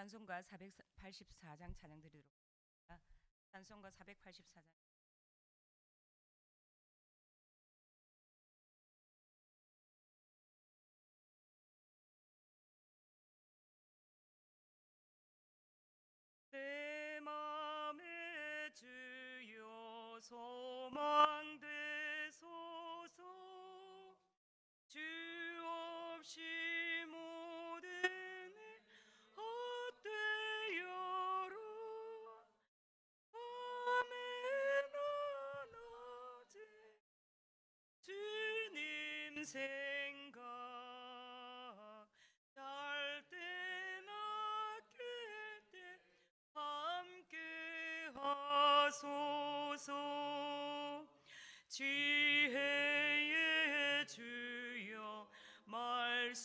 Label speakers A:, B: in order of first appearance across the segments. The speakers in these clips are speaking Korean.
A: 찬송가 484장 찬양 드리도록 하겠습니다. 찬송가 484장. 내 맘에 주여 소망 되소서. 주 없이 모든 일 헛되어로. 밤에나 낮에 주님 생각, 잘 때나 깰 때 함께 하소서. 지혜의 주여 말씀으로서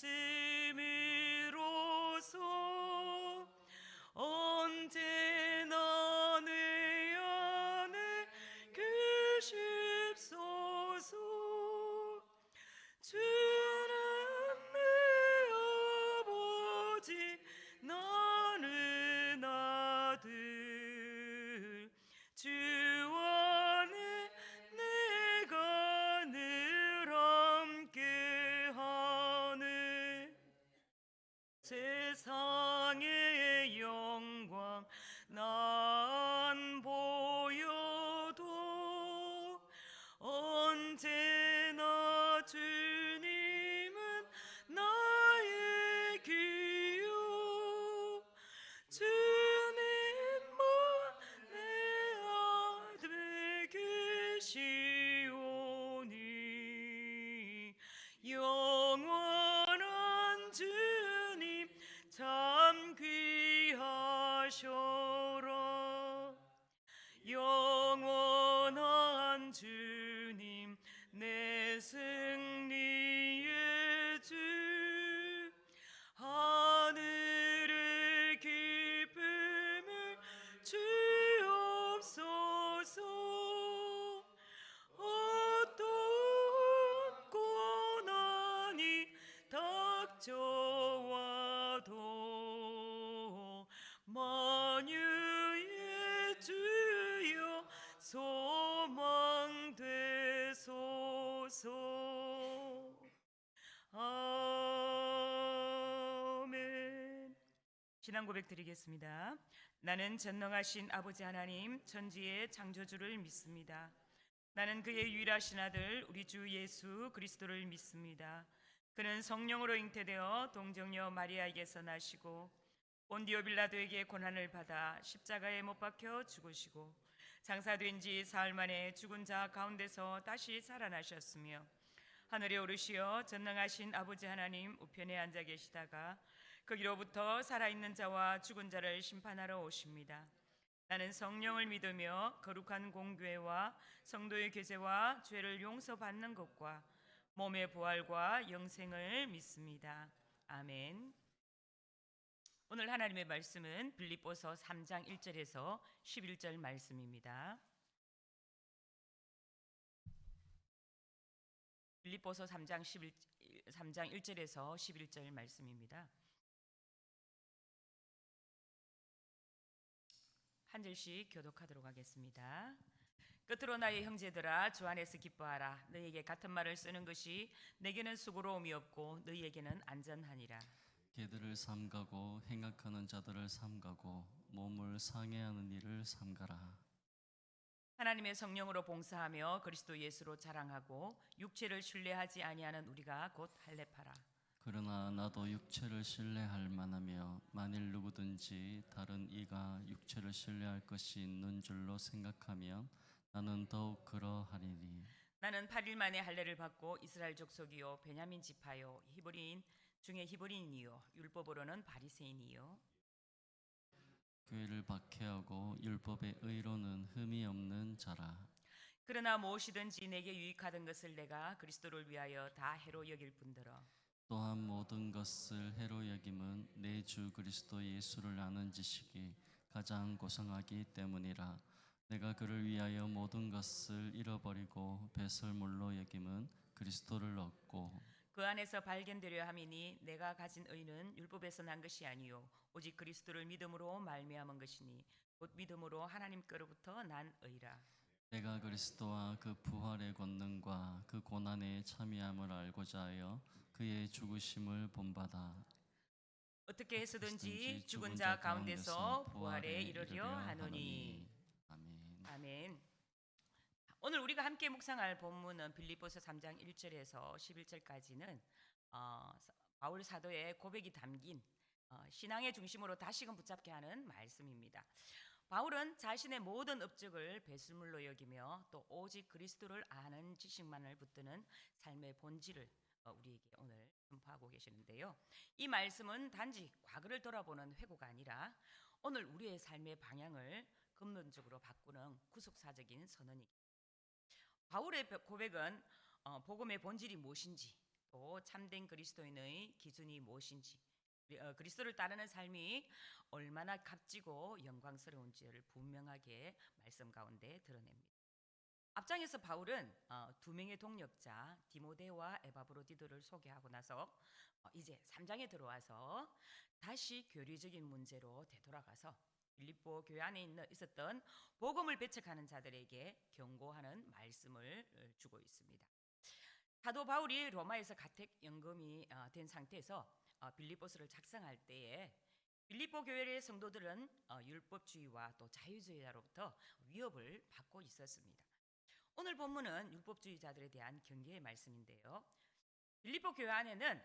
A: 언제나 내 안에 계십소서. 주는 내 아버지, 나는 아들. 주 안에 내가 늘 함께하네. 세상의 영광 난 보여도 언제나 주님은 나의 기요. 주님만 내 아들 계시오니 영원한 주님 참 귀하셔라. 영원한 주님 내 승리의 주. 하늘의 기쁨을 주옵소서. 어떤 고난이 닥쳐와도 만유의 주여 소망 되소서. 아멘. 신앙 고백 드리겠습니다. 나는 전능하신 아버지 하나님 천지의 창조주를 믿습니다. 나는 그의 유일하신 아들 우리 주 예수 그리스도를 믿습니다. 그는 성령으로 잉태되어 동정녀 마리아에게서 나시고 본디오 빌라도에게 고난을 받아 십자가에 못 박혀 죽으시고 장사된 지 사흘 만에 죽은 자 가운데서 다시 살아나셨으며 하늘에 오르시어 전능하신 아버지 하나님 우편에 앉아 계시다가 거기로부터 살아있는 자와 죽은 자를 심판하러 오십니다. 나는 성령을 믿으며 거룩한 공교회와 성도의 교제와 죄를 용서받는 것과 몸의 부활과 영생을 믿습니다. 아멘. 오늘 하나님의 말씀은 빌립보서 3장 1절에서 11절 말씀입니다. 빌립보서 3장 1절에서 11절 말씀입니다. 한 절씩 교독하도록 하겠습니다. 끝으로 나의 형제들아 주 안에서 기뻐하라. 너희에게 같은 말을 쓰는 것이 내게는 수고로움이 없고 너희에게는 안전하니라.
B: 개들을 삼가고 행악하는 자들을 삼가고 몸을 상해하는 일을 삼가라.
A: 하나님의 성령으로 봉사하며 그리스도 예수로 자랑하고 육체를 신뢰하지 아니하는 우리가 곧 할례파라.
B: 그러나 나도 육체를 신뢰할 만하며 만일 누구든지 다른 이가 육체를 신뢰할 것이 있는 줄로 생각하면 나는 더욱 그러하리니.
A: 나는 8일 만에 할례를 받고 이스라엘 족속이요 베냐민 지파요 히브리인 중에 히브리인이요 율법으로는 바리새인이요.
B: 교회를 박해하고 율법의 의로는 흠이 없는 자라.
A: 그러나 무엇이든지 내게 유익하던 것을 내가 그리스도를 위하여 다 해로 여길 뿐더러
B: 또한 모든 것을 해로 여김은 내 주 그리스도 예수를 아는 지식이 가장 고상하기 때문이라. 내가 그를 위하여 모든 것을 잃어버리고 배설물로 여김은 그리스도를 얻고
A: 그 안에서 발견되려 함이니 내가 가진 의는 율법에서 난 것이 아니요 오직 그리스도를 믿음으로 말미암은 것이니 곧 믿음으로 하나님께로부터 난 의라.
B: 내가 그리스도와 그 부활의 권능과 그 고난의 참여함을 알고자 하여 그의 죽으심을 본받아
A: 어떻게 해서든지 죽은 자 가운데서 부활에 이르려 하노니.
B: 아멘.
A: 아멘. 오늘 우리가 함께 묵상할 본문은 빌립보서 3장 1절에서 11절까지는 바울 사도의 고백이 담긴 신앙의 중심으로 다시금 붙잡게 하는 말씀입니다. 바울은 자신의 모든 업적을 배설물로 여기며 또 오직 그리스도를 아는 지식만을 붙드는 삶의 본질을 우리에게 오늘 선포하고 계시는데요. 이 말씀은 단지 과거를 돌아보는 회고가 아니라 오늘 우리의 삶의 방향을 근본적으로 바꾸는 구속사적인 선언입니다. 바울의 고백은 복음의 본질이 무엇인지 또 참된 그리스도인의 기준이 무엇인지 그리스도를 따르는 삶이 얼마나 값지고 영광스러운지를 분명하게 말씀 가운데 드러냅니다. 앞장에서 바울은 두 명의 동역자 디모데와 에바브로디도를 소개하고 나서 이제 3장에 들어와서 다시 교리적인 문제로 되돌아가서 빌립보 교회 안에 있었던 복음을 배척하는 자들에게 경고하는 말씀을 주고 있습니다. 사도 바울이 로마에서 가택 연금이 된 상태에서 빌립보서를 작성할 때에 빌립보 교회의 성도들은 율법주의와 또 자유주의자로부터 위협을 받고 있었습니다. 오늘 본문은 율법주의자들에 대한 경계의 말씀인데요. 빌립보 교회 안에는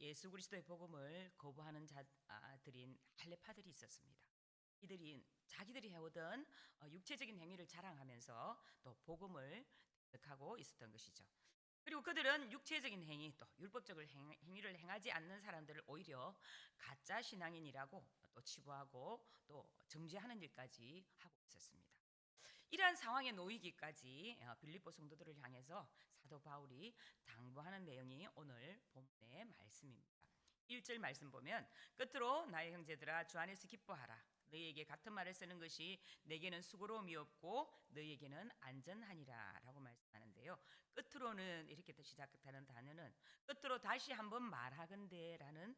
A: 예수 그리스도의 복음을 거부하는 자들인 할례파들이 있었습니다. 이들이 자기들이 해오던 육체적인 행위를 자랑하면서 또 복음을 대적하고 있었던 것이죠. 그리고 그들은 육체적인 행위 또 율법적인 행위를 행하지 않는 사람들을 오히려 가짜 신앙인이라고 또 치부하고 또 정죄하는 일까지 하고 있었습니다. 이러한 상황에 놓이기까지 빌립보 성도들을 향해서 사도 바울이 당부하는 내용이 오늘 본문의 말씀입니다. 1절 말씀 보면 끝으로 나의 형제들아 주 안에서 기뻐하라. 너희에게 같은 말을 쓰는 것이 내게는 수고로움이 없고 너희에게는 안전하니라 라고 말씀하는데요. 끝으로는 이렇게 시작하는 단어는 끝으로 다시 한번 말하건대 라는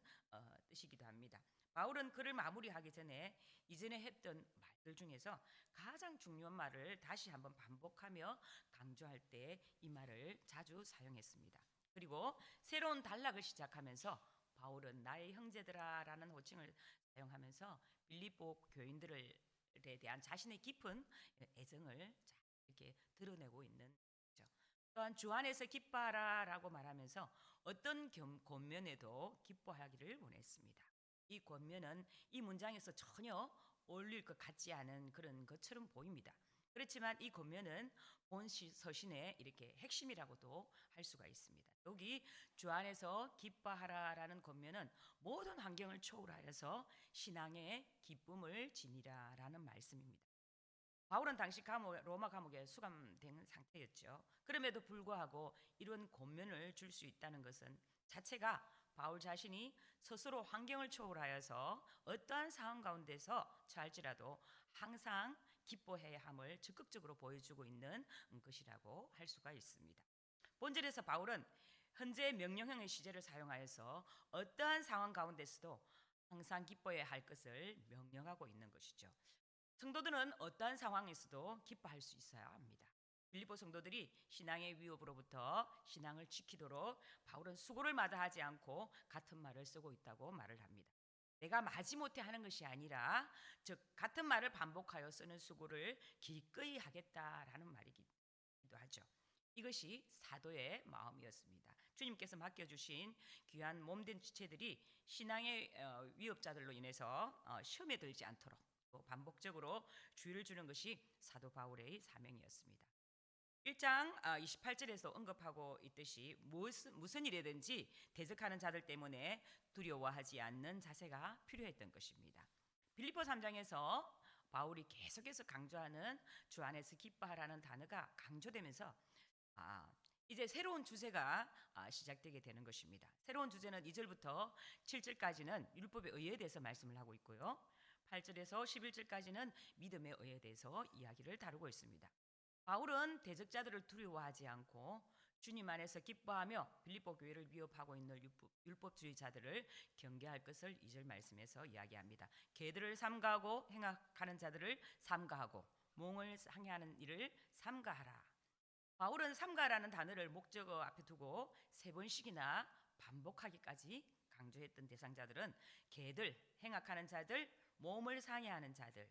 A: 뜻이기도 합니다. 바울은 글을 마무리하기 전에 이전에 했던 말들 중에서 가장 중요한 말을 다시 한번 반복하며 강조할 때 이 말을 자주 사용했습니다. 그리고 새로운 단락을 시작하면서 바울은 나의 형제들아 라는 호칭을 사용하면서 빌립보 교인들에 대한 자신의 깊은 애정을 이렇게 드러내고 있는 거죠. 또한 주 안에서 기뻐하라 라고 말하면서 어떤 권면에도 기뻐하기를 원했습니다. 이 권면은 이 문장에서 전혀 어울릴 것 같지 않은 그런 것처럼 보입니다. 그렇지만 이 권면은 본 서신의 이렇게 핵심이라고도 할 수가 있습니다. 여기 주 안에서 기뻐하라라는 권면은 모든 환경을 초월하여서 신앙의 기쁨을 지니라라는 말씀입니다. 바울은 당시 로마 감옥에 수감된 상태였죠. 그럼에도 불구하고 이런 권면을 줄 수 있다는 것은 자체가 바울 자신이 스스로 환경을 초월하여서 어떠한 상황 가운데서 처할지라도 항상 기뻐해야 함을 적극적으로 보여주고 있는 것이라고 할 수가 있습니다. 본절에서 바울은 현재 명령형의 시제를 사용하여서 어떠한 상황 가운데서도 항상 기뻐해야 할 것을 명령하고 있는 것이죠. 성도들은 어떠한 상황에서도 기뻐할 수 있어야 합니다. 빌립보 성도들이 신앙의 위협으로부터 신앙을 지키도록 바울은 수고를 마다하지 않고 같은 말을 쓰고 있다고 말을 합니다. 내가 마지못해 하는 것이 아니라 즉 같은 말을 반복하여 쓰는 수고를 기꺼이 하겠다라는 말이기도 하죠. 이것이 사도의 마음이었습니다. 주님께서 맡겨주신 귀한 몸된 지체들이 신앙의 위협자들로 인해서 시험에 들지 않도록 또 반복적으로 주의를 주는 것이 사도 바울의 사명이었습니다. 1장 28절에서 언급하고 있듯이 무슨 일이든지 대적하는 자들 때문에 두려워하지 않는 자세가 필요했던 것입니다. 빌립보 3장에서 바울이 계속해서 강조하는 주 안에서 기뻐하라는 단어가 강조되면서 이제 새로운 주제가 시작되게 되는 것입니다. 새로운 주제는 2절부터 7절까지는 율법의 의에 대해서 말씀을 하고 있고요. 8절에서 11절까지는 믿음의 의에 대해서 이야기를 다루고 있습니다. 바울은 대적자들을 두려워하지 않고 주님 안에서 기뻐하며 빌립보 교회를 위협하고 있는 율법주의자들을 경계할 것을 2절 말씀에서 이야기합니다. 개들을 삼가하고 행악하는 자들을 삼가하고 몽을 상해하는 일을 삼가하라. 바울은 삼가라는 단어를 목적어 앞에 두고 3번씩이나 반복하기까지 강조했던 대상자들은 개들, 행악하는 자들, 몸을 상해하는 자들.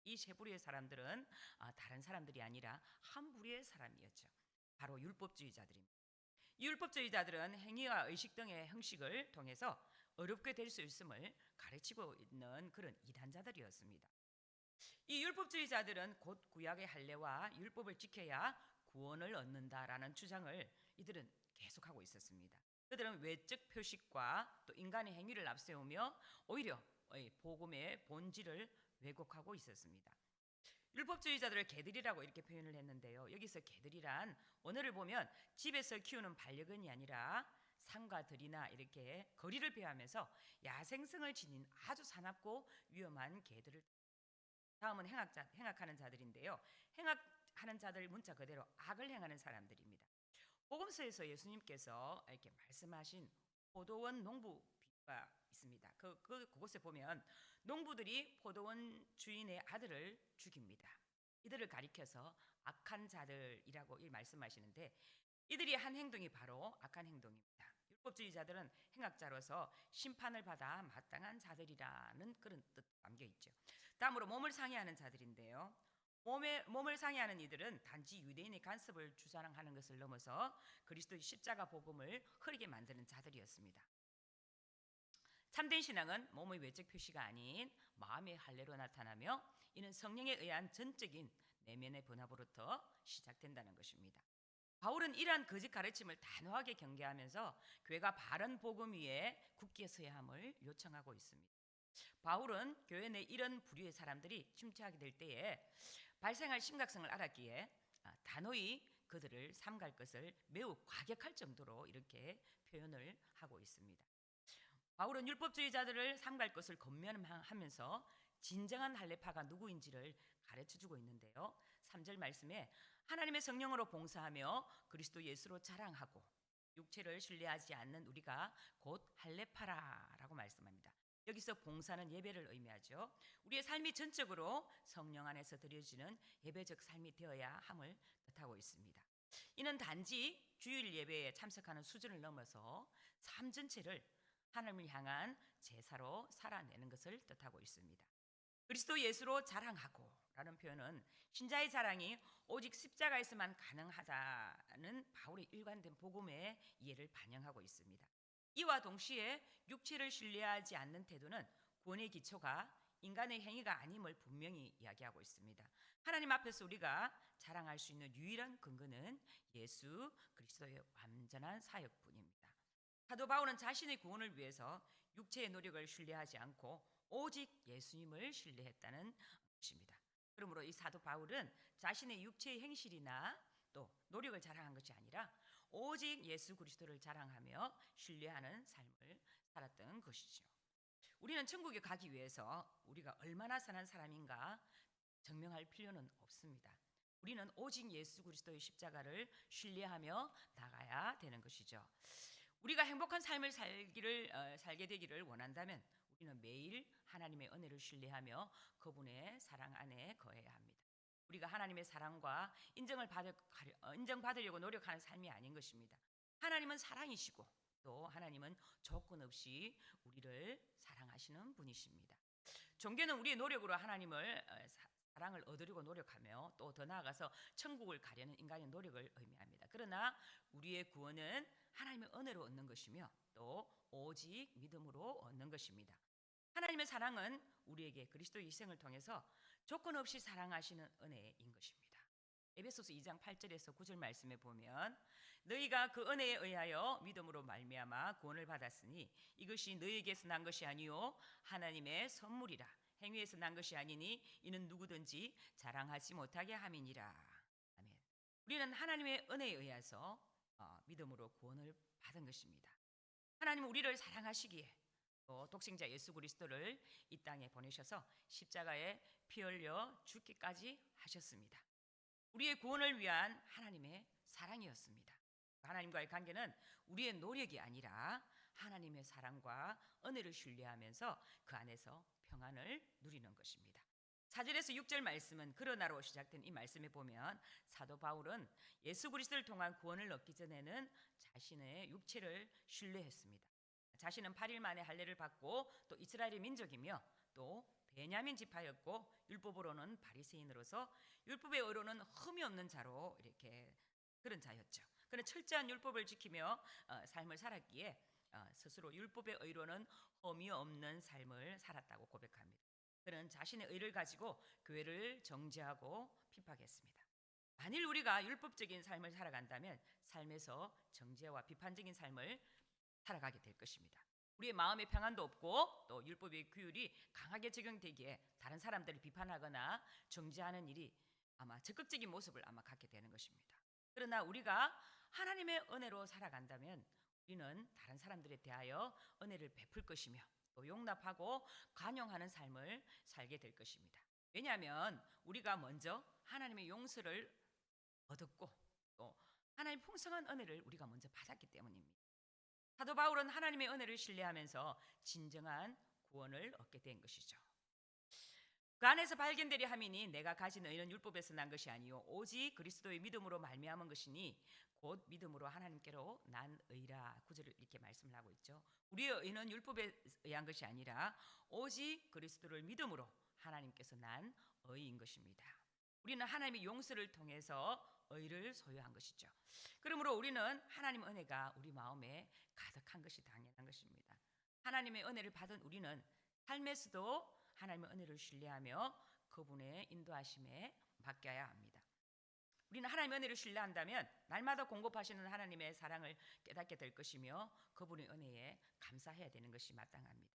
A: 이 세 부류의 사람들은 다른 사람들이 아니라 한 부류의 사람이었죠. 바로 율법주의자들입니다. 이 율법주의자들은 행위와 의식 등의 형식을 통해서 어렵게 될 수 있음을 가르치고 있는 그런 이단자들이었습니다. 이 율법주의자들은 곧 구약의 할례와 율법을 지켜야 구원을 얻는다라는 주장을 이들은 계속하고 있었습니다. 그들은 외적 표식과 또 인간의 행위를 앞세우며 오히려 복음의 본질을 왜곡하고 있었습니다. 율법주의자들을 개들이라고 이렇게 표현을 했는데요. 여기서 개들이란 원어를 보면 집에서 키우는 반려견이 아니라 상과 들이나 이렇게 거리를 배하면서 야생성을 지닌 아주 사납고 위험한 개들을. 다음은 행악하는 자들인데요. 행악하는 자들 문자 그대로 악을 행하는 사람들입니다. 복음서에서 예수님께서 이렇게 말씀하신 포도원 농부 비유가 있습니다. 그곳에 보면 농부들이 포도원 주인의 아들을 죽입니다. 이들을 가리켜서 악한 자들이라고 말씀하시는데 이들이 한 행동이 바로 악한 행동입니다. 율법주의자들은 행악자로서 심판을 받아 마땅한 자들이라는 그런 뜻 담겨 있죠. 다음으로 몸을 상해하는 자들인데요. 몸을 상해하는 이들은 단지 유대인의 간섭을 주장하는 것을 넘어서 그리스도의 십자가 복음을 흐리게 만드는 자들이었습니다. 참된 신앙은 몸의 외적 표시가 아닌 마음의 할례로 나타나며 이는 성령에 의한 전적인 내면의 변화로부터 시작된다는 것입니다. 바울은 이러한 거짓 가르침을 단호하게 경계하면서 교회가 바른 복음 위에 굳게 서야 함을 요청하고 있습니다. 바울은 교회 내 이런 부류의 사람들이 침투하게 될 때에 발생할 심각성을 알았기에 단호히 그들을 삼갈 것을 매우 과격할 정도로 이렇게 표현을 하고 있습니다. 바울은 율법주의자들을 삼갈 것을 권면하면서 진정한 할례파가 누구인지를 가르쳐주고 있는데요. 3절 말씀에 하나님의 성령으로 봉사하며 그리스도 예수로 자랑하고 육체를 신뢰하지 않는 우리가 곧 할례파라라고 말씀합니다. 여기서 봉사는 예배를 의미하죠. 우리의 삶이 전적으로 성령 안에서 드려지는 예배적 삶이 되어야 함을 뜻하고 있습니다. 이는 단지 주일 예배에 참석하는 수준을 넘어서 삶 전체를 하나님을 향한 제사로 살아내는 것을 뜻하고 있습니다. 그리스도 예수로 자랑하고 라는 표현은 신자의 자랑이 오직 십자가에서만 가능하다는 바울의 일관된 복음의 이해를 반영하고 있습니다. 이와 동시에 육체를 신뢰하지 않는 태도는 구원의 기초가 인간의 행위가 아님을 분명히 이야기하고 있습니다. 하나님 앞에서 우리가 자랑할 수 있는 유일한 근거는 예수 그리스도의 완전한 사역뿐입니다. 사도 바울은 자신의 구원을 위해서 육체의 노력을 신뢰하지 않고 오직 예수님을 신뢰했다는 것입니다. 그러므로 이 사도 바울은 자신의 육체의 행실이나 또 노력을 자랑한 것이 아니라 오직 예수 그리스도를 자랑하며 신뢰하는 삶을 살았던 것이죠. 우리는 천국에 가기 위해서 우리가 얼마나 선한 사람인가 증명할 필요는 없습니다. 우리는 오직 예수 그리스도의 십자가를 신뢰하며 나가야 되는 것이죠. 우리가 행복한 삶을 살게 되기를 원한다면 우리는 매일 하나님의 은혜를 신뢰하며 그분의 사랑 안에 거해야 합니다. 우리가 하나님의 사랑과 인정받으려고 노력하는 삶이 아닌 것입니다. 하나님은 사랑이시고 또 하나님은 조건 없이 우리를 사랑하시는 분이십니다. 종교는 우리의 노력으로 하나님을 사랑을 얻으려고 노력하며 또 더 나아가서 천국을 가려는 인간의 노력을 의미합니다. 그러나 우리의 구원은 하나님의 은혜로 얻는 것이며 또 오직 믿음으로 얻는 것입니다. 하나님의 사랑은 우리에게 그리스도의 희생을 통해서 조건 없이 사랑하시는 은혜인 것입니다. 에베소서 2장 8절에서 9절 말씀에 보면 너희가 그 은혜에 의하여 믿음으로 말미암아 구원을 받았으니 이것이 너희에게서 난 것이 아니요 하나님의 선물이라. 행위에서 난 것이 아니니 이는 누구든지 자랑하지 못하게 함이니라. 아멘. 우리는 하나님의 은혜에 의해서 믿음으로 구원을 받은 것입니다. 하나님은 우리를 사랑하시기에 또 독생자 예수 그리스도를 이 땅에 보내셔서 십자가에 피 흘려 죽기까지 하셨습니다. 우리의 구원을 위한 하나님의 사랑이었습니다. 하나님과의 관계는 우리의 노력이 아니라 하나님의 사랑과 은혜를 신뢰하면서 그 안에서 평안을 누리는 것입니다. 4절에서 6절 말씀은 그러나로 시작된 이 말씀에 보면 사도 바울은 예수 그리스도를 통한 구원을 얻기 전에는 자신의 육체를 신뢰했습니다. 자신은 8일 만에 할례를 받고 또 이스라엘의 민족이며 또 베냐민 지파였고 율법으로는 바리새인으로서 율법의 의로는 흠이 없는 자로 이렇게 그런 자였죠. 그는 철저한 율법을 지키며 삶을 살았기에 스스로 율법의 의로는 흠이 없는 삶을 살았다고 고백합니다. 그는 자신의 의를 가지고 교회를 정죄하고 핍박했습니다. 만일 우리가 율법적인 삶을 살아간다면 삶에서 정죄와 비판적인 삶을 살아가게 될 것입니다. 우리의 마음의 평안도 없고 또 율법의 규율이 강하게 적용되기에 다른 사람들을 비판하거나 정죄하는 일이 아마 적극적인 모습을 아마 갖게 되는 것입니다. 그러나 우리가 하나님의 은혜로 살아간다면 우리는 다른 사람들에 대하여 은혜를 베풀 것이며 또 용납하고 관용하는 삶을 살게 될 것입니다. 왜냐하면 우리가 먼저 하나님의 용서를 얻었고 또 하나님 풍성한 은혜를 우리가 먼저 받았기 때문입니다. 사도 바울은 하나님의 은혜를 신뢰하면서 진정한 구원을 얻게 된 것이죠. 그 안에서 발견되려 함이니 내가 가진 의는 율법에서 난 것이 아니요 오직 그리스도의 믿음으로 말미암은 것이니 곧 믿음으로 하나님께로 난 의라. 9절을 이렇게 말씀을 하고 있죠. 우리의 의는 율법에 의한 것이 아니라 오직 그리스도를 믿음으로 하나님께서 난 의인 것입니다. 우리는 하나님의 용서를 통해서 의를 소유한 것이죠. 그러므로 우리는 하나님의 은혜가 우리 마음에 가득한 것이 당연한 것입니다. 하나님의 은혜를 받은 우리는 삶에서도 하나님의 은혜를 신뢰하며 그분의 인도하심에 맡겨야 합니다. 우리는 하나님의 은혜를 신뢰한다면 날마다 공급하시는 하나님의 사랑을 깨닫게 될 것이며 그분의 은혜에 감사해야 되는 것이 마땅합니다.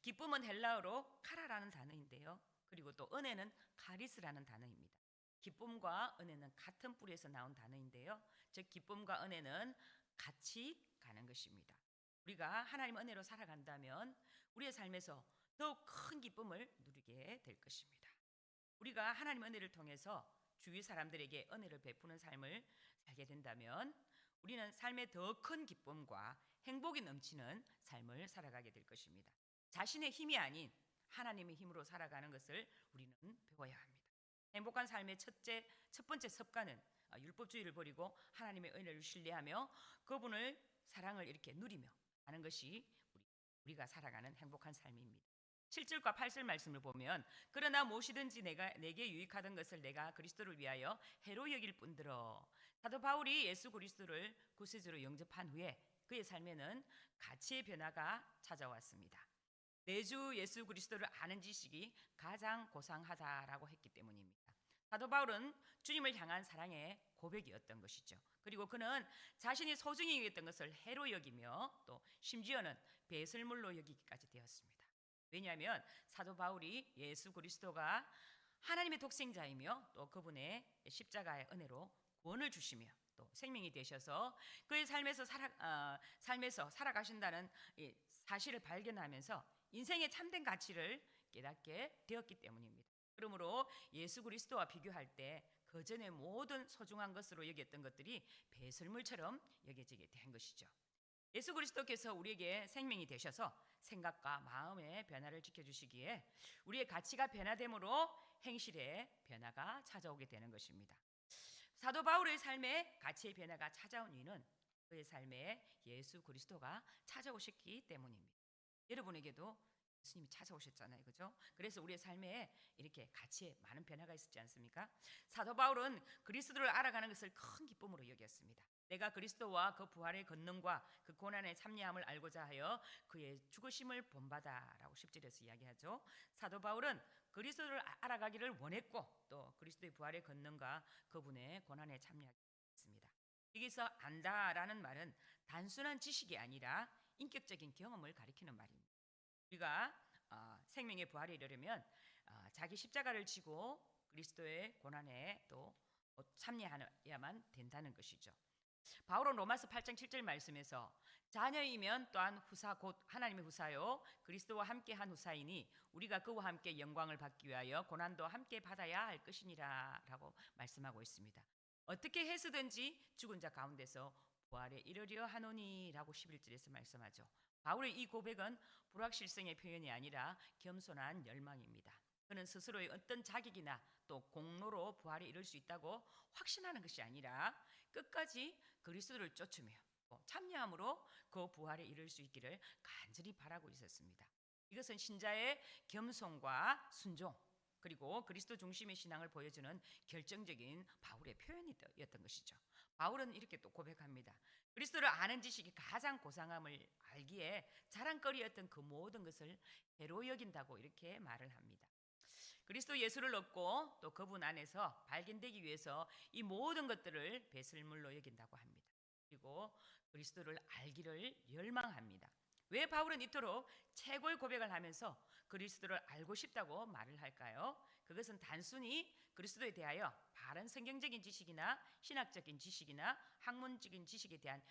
A: 기쁨은 헬라어로 카라라는 단어인데요. 그리고 또 은혜는 카리스라는 단어입니다. 기쁨과 은혜는 같은 뿌리에서 나온 단어인데요. 즉 기쁨과 은혜는 같이 가는 것입니다. 우리가 하나님의 은혜로 살아간다면 우리의 삶에서 더욱 큰 기쁨을 누리게 될 것입니다. 우리가 하나님의 은혜를 통해서 주위 사람들에게 은혜를 베푸는 삶을 살게 된다면 우리는 삶에 더 큰 기쁨과 행복이 넘치는 삶을 살아가게 될 것입니다. 자신의 힘이 아닌 하나님의 힘으로 살아가는 것을 우리는 배워야 합니다. 행복한 삶의 첫 번째 습관은 율법주의를 버리고 하나님의 은혜를 신뢰하며 그분을 사랑을 이렇게 누리며 하는 것이 우리가 살아가는 행복한 삶입니다. 7절과 8절 말씀을 보면 그러나 무엇이든지 내게 유익하던 것을 내가 그리스도를 위하여 해로 여길 뿐더러. 사도 바울이 예수 그리스도를 구세주로 영접한 후에 그의 삶에는 가치의 변화가 찾아왔습니다. 내 주 예수 그리스도를 아는 지식이 가장 고상하다라고 했기 때문입니다. 사도 바울은 주님을 향한 사랑의 고백이었던 것이죠. 그리고 그는 자신이 소중히 여겼던 것을 해로 여기며 또 심지어는 배설물로 여기기까지 되었습니다. 왜냐하면 사도 바울이 예수 그리스도가 하나님의 독생자이며 또 그분의 십자가의 은혜로 구원을 주시며 또 생명이 되셔서 그의 삶에서 살아가신다는 이 사실을 발견하면서 인생의 참된 가치를 깨닫게 되었기 때문입니다. 그러므로 예수 그리스도와 비교할 때 그전의 모든 소중한 것으로 여겼던 것들이 배설물처럼 여겨지게 된 것이죠. 예수 그리스도께서 우리에게 생명이 되셔서 생각과 마음의 변화를 지켜주시기에 우리의 가치가 변화됨으로 행실의 변화가 찾아오게 되는 것입니다. 사도 바울의 삶에 가치의 변화가 찾아온 이유는 그의 삶에 예수 그리스도가 찾아오셨기 때문입니다. 여러분에게도 예수님이 찾아오셨잖아요, 그죠? 그래서 우리의 삶에 이렇게 가치에 많은 변화가 있었지 않습니까? 사도 바울은 그리스도를 알아가는 것을 큰 기쁨으로 여겼습니다. 내가 그리스도와 그 부활의 권능과 그 고난의 참여함을 알고자 하여 그의 죽으심을 본받아라고 10절에서 이야기하죠. 사도 바울은 그리스도를 알아가기를 원했고 또 그리스도의 부활의 권능과 그분의 고난에 참여했습니다. 여기서 안다라는 말은 단순한 지식이 아니라 인격적인 경험을 가리키는 말입니다. 우리가 생명의 부활에 이르려면 자기 십자가를 지고 그리스도의 고난에 또 참여해야만 된다는 것이죠. 바울은 로마서 8장 7절 말씀에서 자녀이면 또한 후사 곧 하나님의 후사요 그리스도와 함께한 후사이니 우리가 그와 함께 영광을 받기 위하여 고난도 함께 받아야 할 것이니라 라고 말씀하고 있습니다. 어떻게 해서든지 죽은 자 가운데서 부활에 이르려 하노니라고 11절에서 말씀하죠. 바울의 이 고백은 불확실성의 표현이 아니라 겸손한 열망입니다. 그는 스스로의 어떤 자격이나 또 공로로 부활에 이를 수 있다고 확신하는 것이 아니라 끝까지 그리스도를 쫓으며 참여함으로 그 부활에 이를 수 있기를 간절히 바라고 있었습니다. 이것은 신자의 겸손과 순종 그리고 그리스도 중심의 신앙을 보여주는 결정적인 바울의 표현이었던 것이죠. 바울은 이렇게 또 고백합니다. 그리스도를 아는 지식이 가장 고상함을 알기에 자랑거리였던 그 모든 것을 배로 여긴다고 이렇게 말을 합니다. 그리스도 예수를 얻고 또 그분 안에서 발견되기 위해서 이 모든 것들을 배설물로 여긴다고 합니다. 그리고 그리스도를 알기를 열망합니다. 왜 바울은 이토록 최고의 고백을 하면서 그리스도를 알고 싶다고 말을 할까요? 그것은 단순히 그리스도에 대하여 바른 성경적인 지식이나 신학적인 지식이나 학문적인 지식에 대한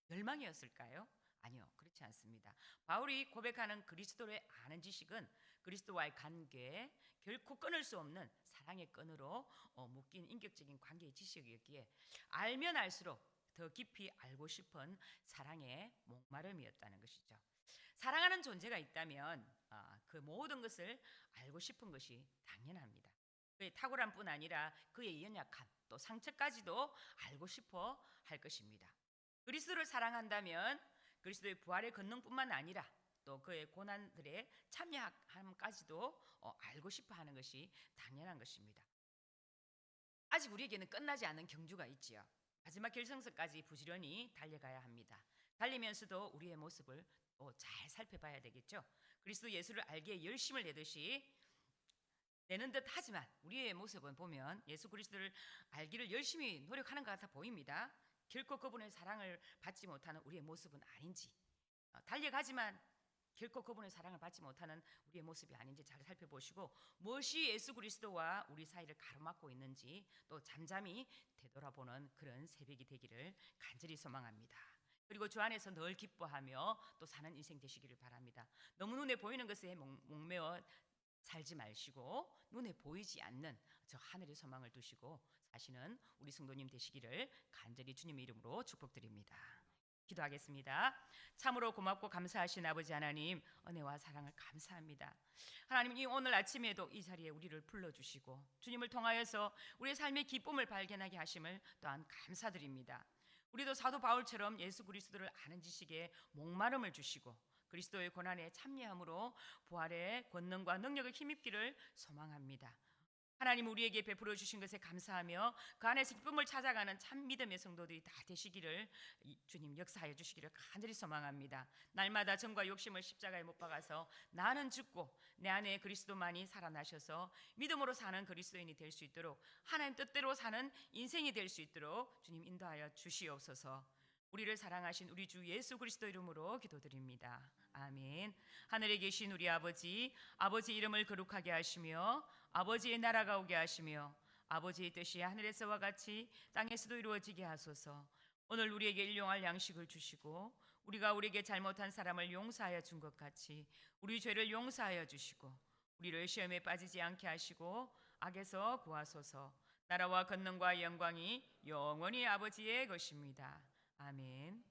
A: 열망이었을까요? 아니요, 그렇지 않습니다. 바울이 고백하는 그리스도를 아는 지식은 그리스도와의 관계, 결코 끊을 수 없는 사랑의 끈으로 묶인 인격적인 관계의 지식이었기에 알면 알수록 더 깊이 알고 싶은 사랑의 목마름이었다는 것이죠. 사랑하는 존재가 있다면 그 모든 것을 알고 싶은 것이 당연합니다. 그의 탁월한 뿐 아니라 그의 연약함 또 상처까지도 알고 싶어 할 것입니다. 그리스도를 사랑한다면 그리스도의 부활의 권능뿐만 아니라 또 그의 고난들의 참여함까지도 알고 싶어 하는 것이 당연한 것입니다. 아직 우리에게는 끝나지 않은 경주가 있지요. 마지막 결승선까지 부지런히 달려가야 합니다. 달리면서도 우리의 모습을 또 잘 살펴봐야 되겠죠. 그리스도 예수를 알기에 열심을 내듯이 내는 듯 하지만 우리의 모습은 보면 예수 그리스도를 알기를 열심히 노력하는 것 같아 보입니다. 결코 그분의 사랑을 받지 못하는 우리의 모습은 아닌지, 달려가지만 결코 그분의 사랑을 받지 못하는 우리의 모습이 아닌지 잘 살펴보시고 무엇이 예수 그리스도와 우리 사이를 가로막고 있는지 또 잠잠히 되돌아보는 그런 새벽이 되기를 간절히 소망합니다. 그리고 주 안에서 늘 기뻐하며 또 사는 인생 되시기를 바랍니다. 너무 눈에 보이는 것에 목매어 살지 마시고 눈에 보이지 않는 저 하늘의 소망을 두시고 사시는 우리 성도님 되시기를 간절히 주님의 이름으로 축복드립니다. 기도하겠습니다. 참으로 고맙고 감사하신 아버지 하나님, 은혜와 사랑을 감사합니다. 하나님, 이 오늘 아침에도 이 자리에 우리를 불러주시고 주님을 통하여서 우리의 삶의 기쁨을 발견하게 하심을 또한 감사드립니다. 우리도 사도 바울처럼 예수 그리스도를 아는 지식에 목마름을 주시고 그리스도의 고난에 참여함으로 부활의 권능과 능력을 힘입기를 소망합니다. 하나님, 우리에게 베풀어 주신 것에 감사하며 그 안에서 기쁨을 찾아가는 참 믿음의 성도들이 다 되시기를 주님 역사하여 주시기를 간절히 소망합니다. 날마다 정과 욕심을 십자가에 못 박아서 나는 죽고 내 안에 그리스도만이 살아나셔서 믿음으로 사는 그리스도인이 될 수 있도록 하나님 뜻대로 사는 인생이 될 수 있도록 주님 인도하여 주시옵소서. 우리를 사랑하신 우리 주 예수 그리스도 이름으로 기도드립니다. 아멘. 하늘에 계신 우리 아버지 이름을 거룩하게 하시며 아버지의 나라가 오게 하시며 아버지의 뜻이 하늘에서와 같이 땅에서도 이루어지게 하소서. 오늘 우리에게 일용할 양식을 주시고 우리가 우리에게 잘못한 사람을 용서하여 준 것 같이 우리 죄를 용서하여 주시고 우리를 시험에 빠지지 않게 하시고 악에서 구하소서. 나라와 권능과 영광이 영원히 아버지의 것입니다. 아멘.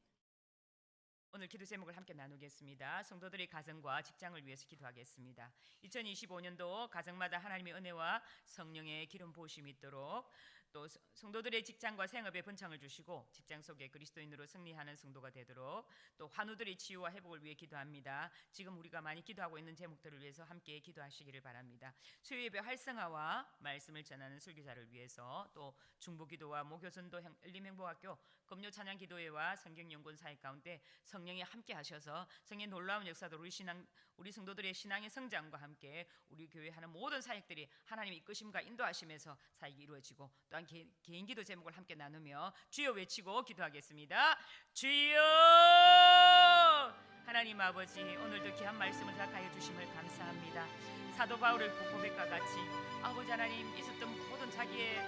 A: 오늘 기도 제목을 함께 나누겠습니다. 성도들의 가정과 직장을 위해서 기도하겠습니다. 2025년도 가정마다 하나님의 은혜와 성령의 기름 부으심이 있도록 또 성도들의 직장과 생업에 번창을 주시고 직장 속에 그리스도인으로 승리하는 성도가 되도록 또 환우들의 치유와 회복을 위해 기도합니다. 지금 우리가 많이 기도하고 있는 제목들을 위해서 함께 기도하시기를 바랍니다. 수요예배 활성화와 말씀을 전하는 설교자를 위해서 또 중보기도와 모교선도 열림행복학교 금요 찬양 기도회와 성경연구원 사역 가운데 성령이 함께 하셔서 성령의 놀라운 역사도 우리 성도들의 신앙의 성장과 함께 우리 교회 하는 모든 사역들이 하나님의 이끄심과 인도하심에서 사역이 이루어지고 또한 개인 기도 제목을 함께 나누며 주여 외치고 기도하겠습니다. 주여! 하나님 아버지, 오늘도 귀한 말씀을 허락하여 주심을 감사합니다. 사도 바울의 고백과 같이 아버지 하나님 있었던 모든 자기의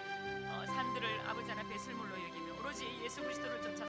A: 삶들을 아버지 하나님 배설물로 여기며 오로지 예수 그리스도를 쫓아